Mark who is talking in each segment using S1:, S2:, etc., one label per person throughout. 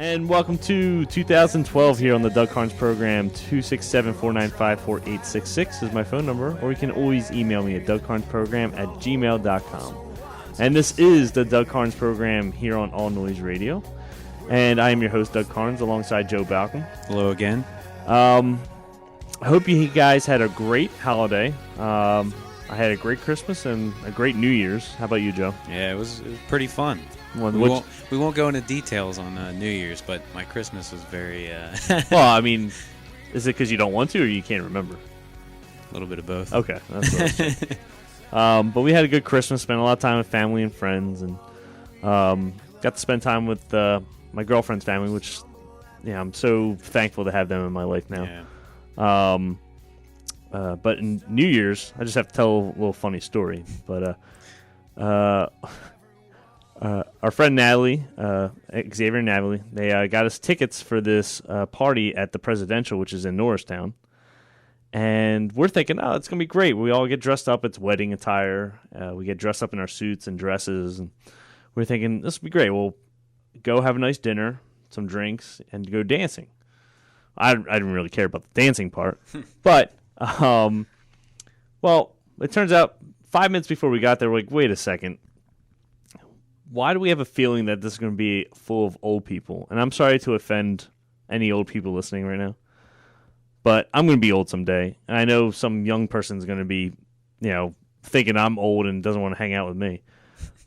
S1: And welcome to 2012 here on the Doug Karns program. 267-495-4866 is my phone number, or you can always email me at dougkarnsprogram@gmail.com. And this is the Doug Karns program here on All Noise Radio. And I am your host, Doug Karns, alongside Joe Balcom.
S2: Hello again.
S1: I hope you guys had a great holiday. I had a great Christmas and a great New Year's. How about you, Joe?
S2: Yeah, it was pretty fun.
S1: Well,
S2: we won't go into details on New Year's, but my Christmas was very...
S1: Well, I mean, is it because you don't want to or you can't remember?
S2: A little bit of both.
S1: Okay, that's what I was saying. But we had a good Christmas, spent a lot of time with family and friends, and got to spend time with my girlfriend's family, which I'm so thankful to have them in my life now.
S2: Yeah.
S1: But in New Year's, I just have to tell a little funny story. But our friend Natalie, Xavier and Natalie, they got us tickets for this party at the Presidential, which is in Norristown. And we're thinking, oh, it's going to be great. We all get dressed up. It's wedding attire. We get dressed up in our suits and dresses. And we're thinking, this will be great. We'll go have a nice dinner, some drinks, and go dancing. I didn't really care about the dancing part. But, well, it turns out 5 minutes before we got there, we're like, wait a second. Why do we have a feeling that this is going to be full of old people? And I'm sorry to offend any old people listening right now, but I'm going to be old someday. And I know some young person's going to be, thinking I'm old and doesn't want to hang out with me.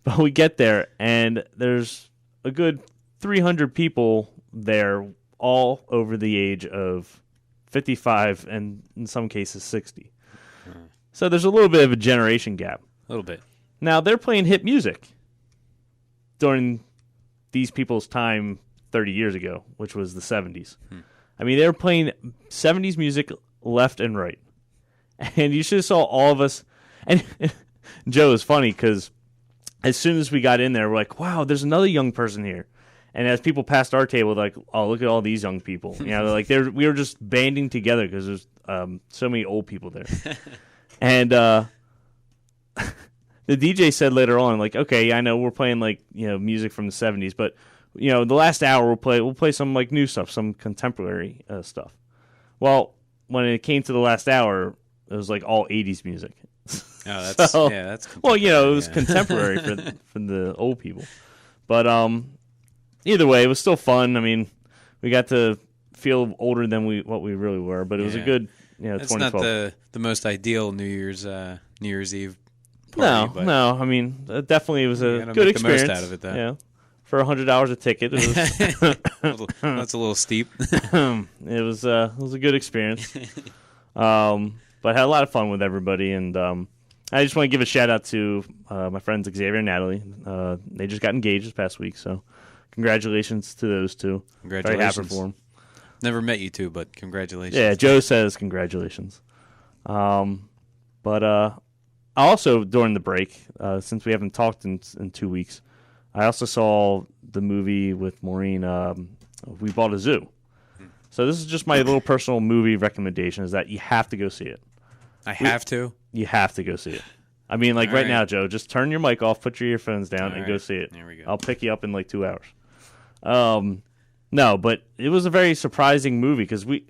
S1: But we get there, and there's a good 300 people there, all over the age of 55 and in some cases 60. So there's a little bit of a generation gap.
S2: A little bit.
S1: Now, they're playing hip music during these people's time 30 years ago, which was the 70s. I mean, they were playing 70s music left and right. And you should have saw all of us. And Joe is funny because as soon as we got in there, we're like, wow, there's another young person here. And as people passed our table, they're like, oh, look at all these young people. Like we were just banding together because there's so many old people there. And the DJ said later on, like, okay, I know we're playing music from the 70s, but the last hour we'll play some new stuff, some contemporary stuff. Well, when it came to the last hour, it was all 80s music.
S2: Oh, that's
S1: well, it was contemporary for the old people. But either way, it was still fun. I mean, we got to feel older than what we really were, but it was a good,
S2: It's
S1: 2012.
S2: not the most ideal New Year's Eve.
S1: Party, no. I mean, definitely it was a good experience.
S2: The most out of it, though.
S1: Yeah, for $100 a ticket, it was
S2: that's a little steep.
S1: It was a good experience, but had a lot of fun with everybody. And I just want to give a shout out to my friends Xavier and Natalie. They just got engaged this past week, so congratulations to those two.
S2: Congratulations.
S1: Very happy for them.
S2: Never met you two, but congratulations.
S1: Yeah, Joe says congratulations. But also, during the break, since we haven't talked in 2 weeks, I also saw the movie with Maureen, We Bought a Zoo. So this is just my little personal movie recommendation, is that you have to go see it. You have to go see it. I mean, right now, Joe, just turn your mic off, put your earphones down, and go see it.
S2: There we go.
S1: I'll pick you up in 2 hours. No, but it was a very surprising movie, because when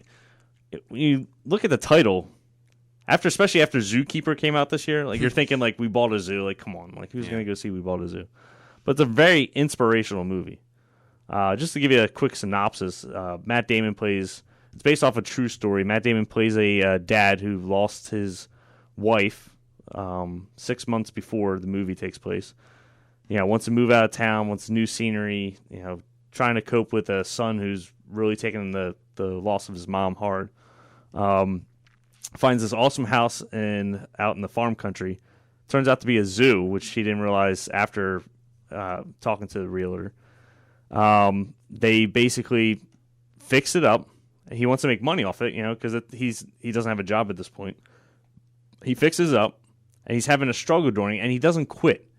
S1: you look at the title, especially after Zookeeper came out this year, you're thinking We Bought a Zoo. Come on, who's going to go see We Bought a Zoo? But it's a very inspirational movie. Just to give you a quick synopsis, Matt Damon plays. It's based off a true story. Matt Damon plays a dad who lost his wife 6 months before the movie takes place. Wants to move out of town, wants new scenery. Trying to cope with a son who's really taking the loss of his mom hard. Finds this awesome house out in the farm country. Turns out to be a zoo, which he didn't realize after talking to the realtor. They basically fix it up. He wants to make money off it, because he doesn't have a job at this point. He fixes up, and he's having a struggle during it, and he doesn't quit.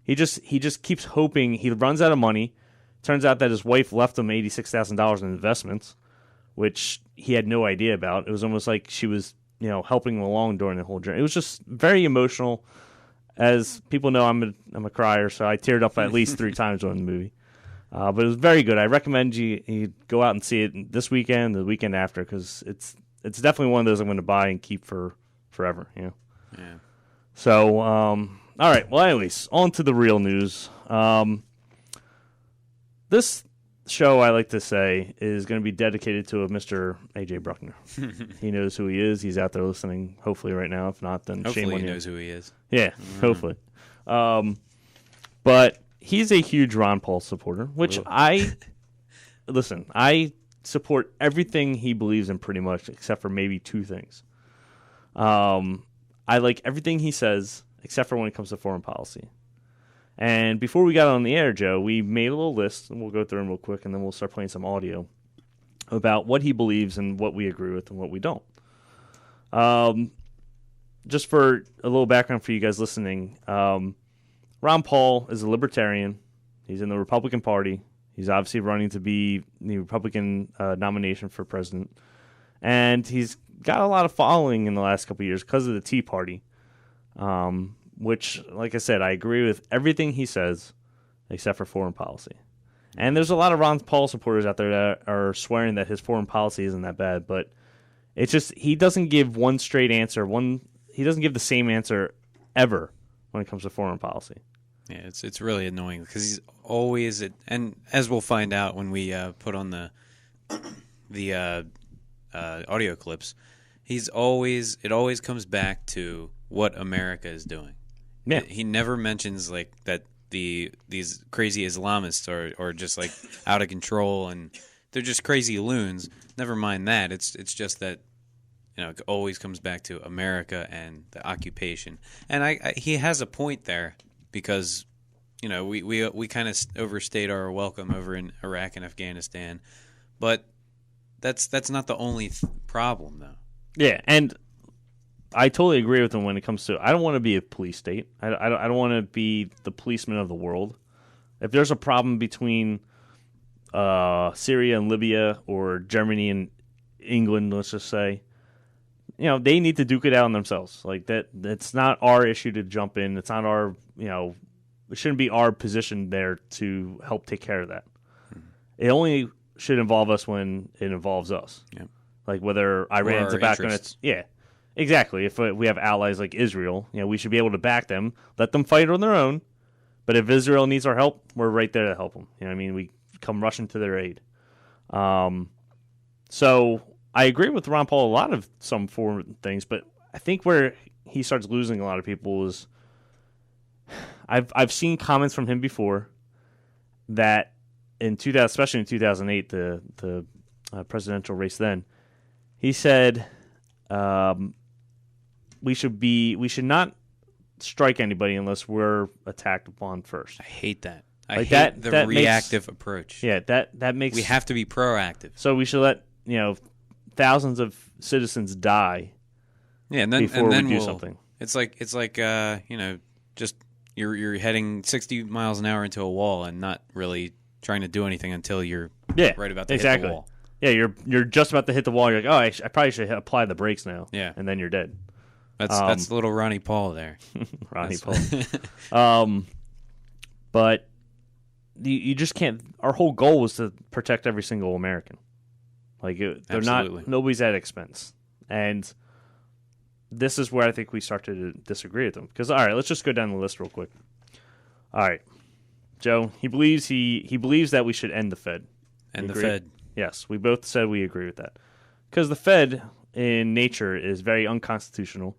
S1: He just keeps hoping. He runs out of money. Turns out that his wife left him $86,000 in investments, which he had no idea about. It was almost like she was helping him along during the whole journey. It was just very emotional. As people know, I'm a crier, so I teared up at least 3 times during the movie. But it was very good. I recommend you go out and see it this weekend, the weekend after, because it's definitely one of those I'm going to buy and keep for forever. You know.
S2: Yeah.
S1: So, all right. Well, anyways, on to the real news. This show, I like to say, is going to be dedicated to a Mr. AJ Bruckner. He knows who he is. He's out there listening, hopefully right now. If not, then
S2: Hopefully
S1: shame on
S2: he
S1: you.
S2: knows who he is.
S1: Yeah, hopefully. But he's a huge Ron Paul supporter, which I support everything he believes in pretty much, except for maybe two things. I like everything he says, except for when it comes to foreign policy. And before we got on the air, Joe, we made a little list, and we'll go through them real quick, and then we'll start playing some audio about what he believes and what we agree with and what we don't. Just for a little background for you guys listening, Ron Paul is a libertarian. He's in the Republican Party. He's obviously running to be the Republican nomination for president. And he's got a lot of following in the last couple of years because of the Tea Party. Which, like I said, I agree with everything he says except for foreign policy. And there's a lot of Ron Paul supporters out there that are swearing that his foreign policy isn't that bad, but it's just he doesn't give one straight answer. He doesn't give the same answer ever when it comes to foreign policy.
S2: Yeah, it's really annoying because he's always, and as we'll find out when we put on the audio clips, it always comes back to what America is doing.
S1: Yeah.
S2: He never mentions like that these crazy Islamists are just like out of control and they're just crazy loons. Never mind that. It's just that it always comes back to America and the occupation. And he has a point there because we kind of overstayed our welcome over in Iraq and Afghanistan, but that's not the only problem though.
S1: Yeah, and I totally agree with him when it comes to I don't want to be a police state. I don't want to be the policeman of the world. If there's a problem between Syria and Libya or Germany and England, let's just say, they need to duke it out on themselves. Like that, it's not our issue to jump in. It's not our, it shouldn't be our position there to help take care of that. It only should involve us when it involves us.
S2: Yep.
S1: Like whether Iran's a back on its, yeah. Exactly. If we have allies like Israel, we should be able to back them, let them fight on their own. But if Israel needs our help, we're right there to help them. We come rushing to their aid. So I agree with Ron Paul a lot of some foreign things, but I think where he starts losing a lot of people is I've seen comments from him before that especially in 2008, the presidential race then, he said we should not strike anybody unless we're attacked upon first.
S2: I hate that. I
S1: Like
S2: hate the
S1: that
S2: reactive approach.
S1: Yeah, that makes
S2: We have to be proactive.
S1: so we should let thousands of citizens die.
S2: Yeah, and then
S1: before
S2: we
S1: do something.
S2: It's like just you're heading 60 miles an hour into a wall and not really trying to do anything until you're right about to hit the wall.
S1: Yeah, you're just about to hit the wall. You're like, I probably should apply the brakes now.
S2: Yeah,
S1: and then you're dead.
S2: That's little Ronnie Paul there.
S1: Ronnie Paul. But you just can't. Our whole goal was to protect every single American. Like they're not. Nobody's at expense, and this is where I think we start to disagree with them. Because all right, let's just go down the list real quick. All right, Joe. He believes that we should end the Fed.
S2: End the Fed.
S1: Yes, we both said we agree with that. Because the Fed, in nature, is very unconstitutional.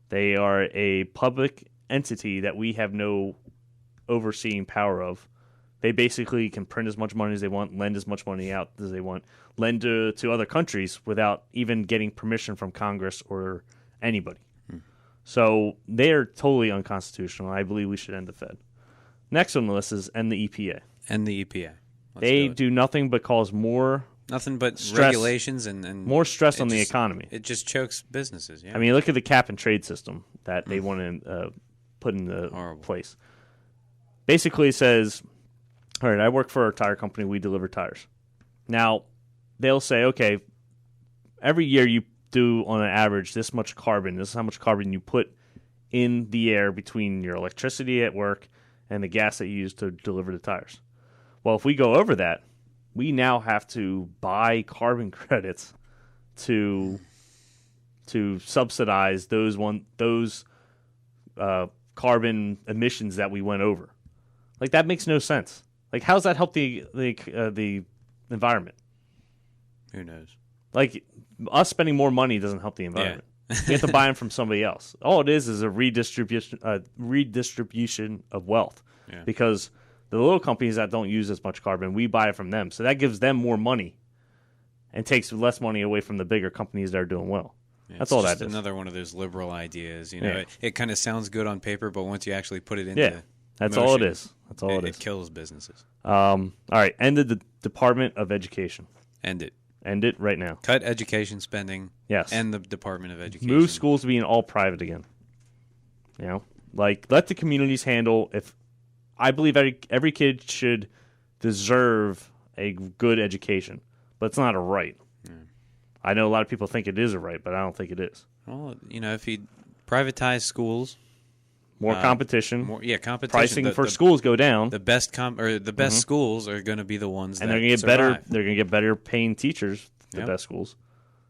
S1: They are a public entity that we have no overseeing power of. They basically can print as much money as they want, lend as much money out as they want, lend to other countries without even getting permission from Congress or anybody. So they are totally unconstitutional. I believe we should end the Fed. Next on the list is end the EPA.
S2: End the EPA.
S1: They do nothing but cause
S2: nothing but
S1: stress,
S2: regulations and
S1: more stress on the economy.
S2: It just chokes businesses. Yeah.
S1: I mean, look at the cap and trade system that they want to put into place. Basically, it says, all right, I work for a tire company. We deliver tires. Now, they'll say, okay, every year you do on an average this much carbon. This is how much carbon you put in the air between your electricity at work and the gas that you use to deliver the tires. Well, if we go over that, we now have to buy carbon credits to subsidize those carbon emissions that we went over. Like, that makes no sense. Like, how does that help the environment?
S2: Who knows?
S1: Like, us spending more money doesn't help the environment. You have to buy them from somebody else. All it is a redistribution of wealth.
S2: Yeah.
S1: Because the little companies that don't use as much carbon, we buy it from them. So that gives them more money and takes less money away from the bigger companies that are doing well.
S2: Yeah,
S1: That's all that
S2: is.
S1: is.
S2: Another one of those liberal ideas. You know, it kind of sounds good on paper, but once you actually put it into
S1: that's
S2: motion,
S1: all it is. That's all it is.
S2: It kills businesses.
S1: All right, end the Department of Education.
S2: End it.
S1: End it right now.
S2: Cut education spending.
S1: Yes.
S2: And the Department of Education.
S1: Move schools to being all private again. You know, like, let the communities handle. If I believe every kid should deserve a good education, but it's not a right. I know a lot of people think it is a right, but I don't think it is.
S2: Well, you know, if you privatize schools,
S1: more competition,
S2: competition.
S1: Pricing for schools go down.
S2: The best schools are going to be the ones
S1: and
S2: that
S1: they're going to get
S2: survive.
S1: better. They're going to get better paying teachers. The best schools.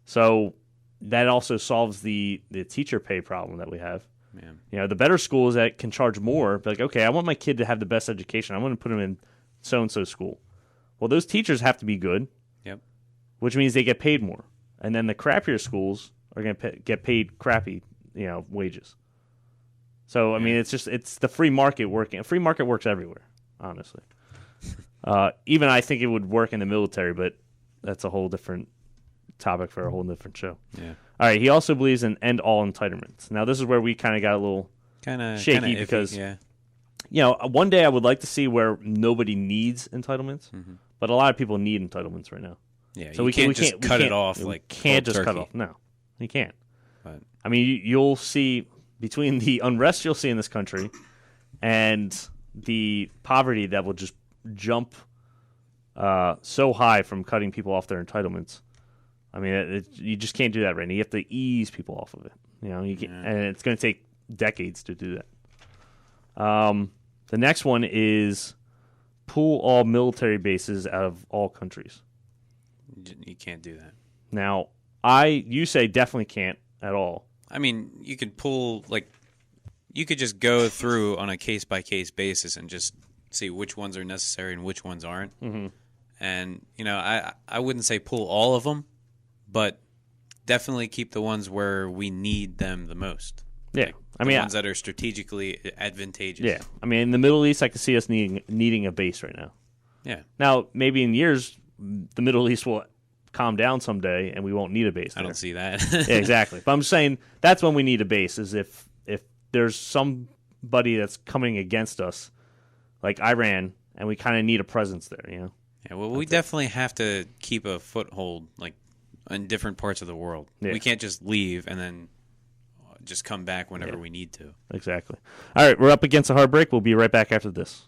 S1: So that also solves the teacher pay problem that we have.
S2: Yeah.
S1: You know, the better schools that can charge more, be like, okay, I want my kid to have the best education. I want to put him in so and so school. Well, those teachers have to be good.
S2: Yep.
S1: Which means they get paid more. And then the crappier schools are going to get paid crappy, wages. So, I mean, it's the free market working. Free market works everywhere, honestly. Even I think it would work in the military, but that's a whole different topic for a whole different show.
S2: Yeah.
S1: All right. He also believes in end all entitlements. Now, this is where we kind of got a little shaky because, one day I would like to see where nobody needs entitlements, but a lot of people need entitlements right now.
S2: Yeah, so we can't just cut it off like
S1: can't just cut it off. No, you can't. But I mean, you'll see between the unrest you'll see in this country and the poverty that will just jump so high from cutting people off their entitlements. I mean, you just can't do that right now. You have to ease people off of it. You can, and it's going to take decades to do that. The next one is pull all military bases out of all countries.
S2: You can't do that.
S1: Now, you say definitely can't at all.
S2: I mean, you could you could just go through on a case-by-case basis and just see which ones are necessary and which ones aren't. Mm-hmm. And, I wouldn't say pull all of them, but definitely keep the ones where we need them the most.
S1: Yeah.
S2: Like the ones that are strategically advantageous.
S1: Yeah. I mean, in the Middle East, I could see us needing a base right now.
S2: Yeah.
S1: Now, maybe in years, the Middle East will calm down someday and we won't need a base there.
S2: I don't see that.
S1: Yeah, exactly. But I'm saying that's when we need a base, is if there's somebody that's coming against us, like Iran, and we kind of need a presence there,
S2: Yeah, well, we definitely have to keep a foothold, like, in different parts of the world. Yeah. We can't just leave and then just come back whenever we need to.
S1: Exactly. All right, we're up against a hard break. We'll be right back after this.